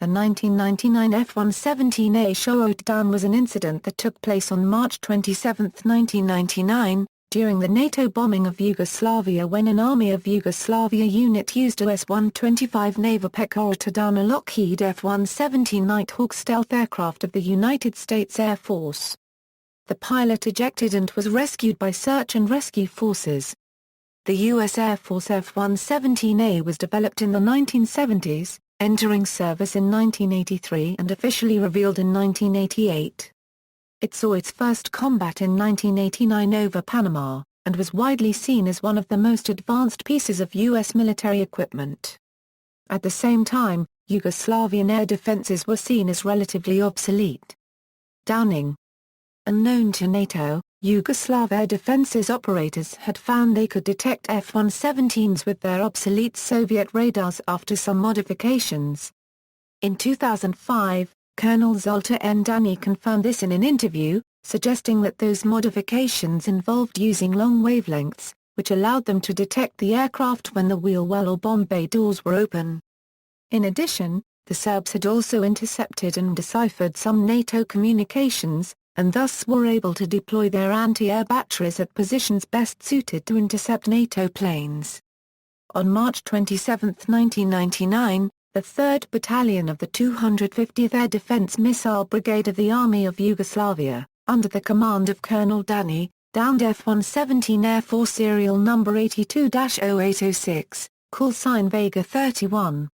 The 1999 F-117A shootdown was an incident that took place on March 27, 1999, during the NATO bombing of Yugoslavia when an Army of Yugoslavia unit used a S-125 Neva Pechora to down a Lockheed F-117 Nighthawk stealth aircraft of the United States Air Force. The pilot ejected and was rescued by search and rescue forces. The U.S. Air Force F-117A was developed in the 1970s, entering service in 1983 and officially revealed in 1988. It saw its first combat in 1989 over Panama, and was widely seen as one of the most advanced pieces of U.S. military equipment. At the same time, Yugoslavian air defenses were seen as relatively obsolete. Downing. Unknown to NATO, Yugoslav air defenses operators had found they could detect F-117s with their obsolete Soviet radars after some modifications. In 2005, Colonel Zoltan Dani confirmed this in an interview, suggesting that those modifications involved using long wavelengths, which allowed them to detect the aircraft when the wheel well or bomb bay doors were open. In addition, the Serbs had also intercepted and deciphered some NATO communications, and thus were able to deploy their anti-air batteries at positions best suited to intercept NATO planes. On March 27, 1999, the 3rd Battalion of the 250th Air Defense Missile Brigade of the Army of Yugoslavia, under the command of Colonel Dani, downed F-117 Air Force serial number 82-0806, call sign Vega 31.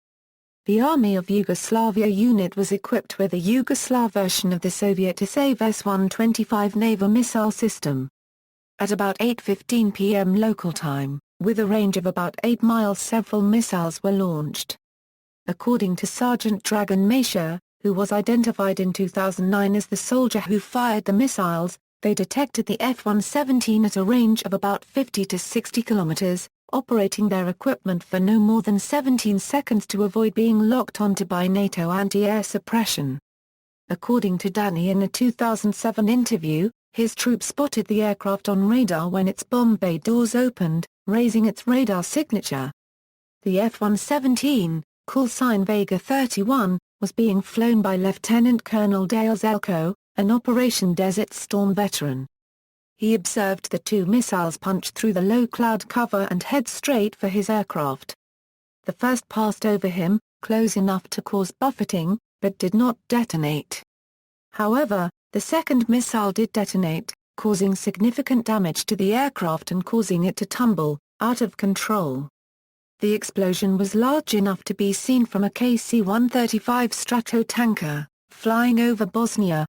The Army of Yugoslavia unit was equipped with a Yugoslav version of the Soviet S-125 Neva missile system. At about 8:15 p.m. local time, with a range of about 8 miles, several missiles were launched. According to Sergeant Dragan Masha, who was identified in 2009 as the soldier who fired the missiles, they detected the F-117 at a range of about 50 to 60 kilometers, operating their equipment for no more than 17 seconds to avoid being locked onto by NATO anti-air suppression. According to Dani in a 2007 interview, his troops spotted the aircraft on radar when its bomb bay doors opened, raising its radar signature. The F-117, call sign Vega 31, was being flown by Lieutenant Colonel Dale Zelko, an Operation Desert Storm veteran. He observed the two missiles punch through the low cloud cover and head straight for his aircraft. The first passed over him, close enough to cause buffeting, but did not detonate. However, the second missile did detonate, causing significant damage to the aircraft and causing it to tumble, out of control. The explosion was large enough to be seen from a KC-135 Stratotanker, flying over Bosnia.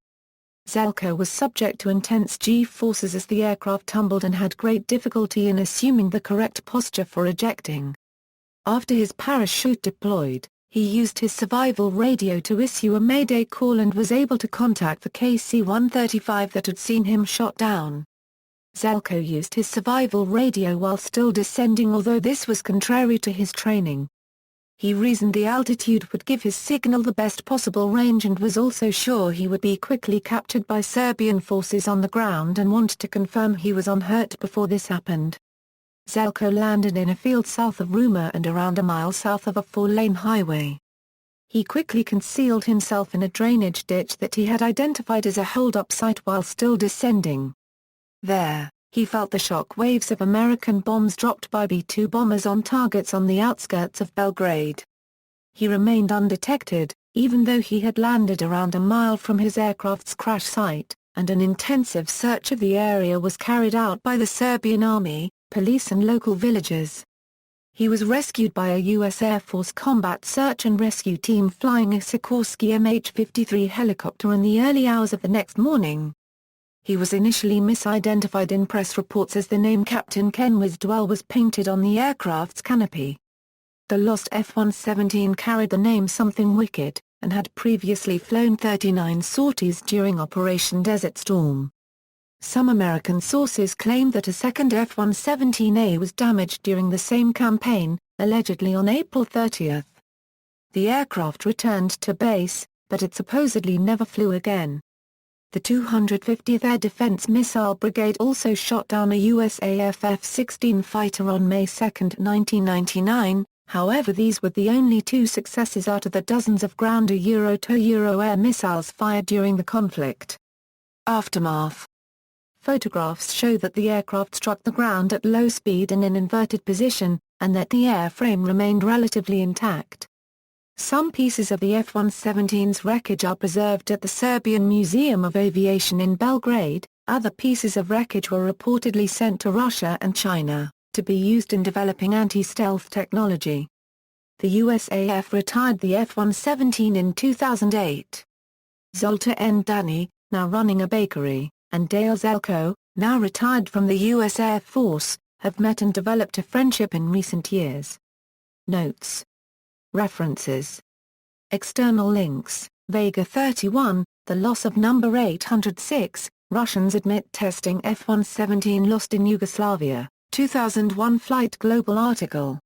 Zelko was subject to intense G-forces as the aircraft tumbled and had great difficulty in assuming the correct posture for ejecting. After his parachute deployed, he used his survival radio to issue a mayday call and was able to contact the KC-135 that had seen him shot down. Zelko used his survival radio while still descending, although this was contrary to his training. He reasoned the altitude would give his signal the best possible range and was also sure he would be quickly captured by Serbian forces on the ground and wanted to confirm he was unhurt before this happened. Zelko landed in a field south of Ruma and around a mile south of a 4-lane highway. He quickly concealed himself in a drainage ditch that he had identified as a hold-up site while still descending. There, he felt the shock waves of American bombs dropped by B-2 bombers on targets on the outskirts of Belgrade. He remained undetected, even though he had landed around a mile from his aircraft's crash site, and an intensive search of the area was carried out by the Serbian army, police and local villagers. He was rescued by a U.S. Air Force combat search and rescue team flying a Sikorsky MH-53 helicopter in the early hours of the next morning. He was initially misidentified in press reports as the name Captain Ken Wisdwell was painted on the aircraft's canopy. The lost F-117 carried the name Something Wicked, and had previously flown 39 sorties during Operation Desert Storm. Some American sources claimed that a second F-117A was damaged during the same campaign, allegedly on April 30. The aircraft returned to base, but it supposedly never flew again. The 250th Air Defense Missile Brigade also shot down a USAF F-16 fighter on May 2, 1999, However, these were the only 2 successes out of the dozens of ground-to-air missiles fired during the conflict. Aftermath. Photographs show that the aircraft struck the ground at low speed in an inverted position, and that the airframe remained relatively intact. Some pieces of the F-117's wreckage are preserved at the Serbian Museum of Aviation in Belgrade. Other pieces of wreckage were reportedly sent to Russia and China, to be used in developing anti-stealth technology. The USAF retired the F-117 in 2008. Zoltar N. Dani, now running a bakery, and Dale Zelko, now retired from the U.S. Air Force, have met and developed a friendship in recent years. Notes. References. External links: Vega 31, The Loss of Number 806, Russians Admit Testing F-117 Lost in Yugoslavia, 2001 Flight Global article.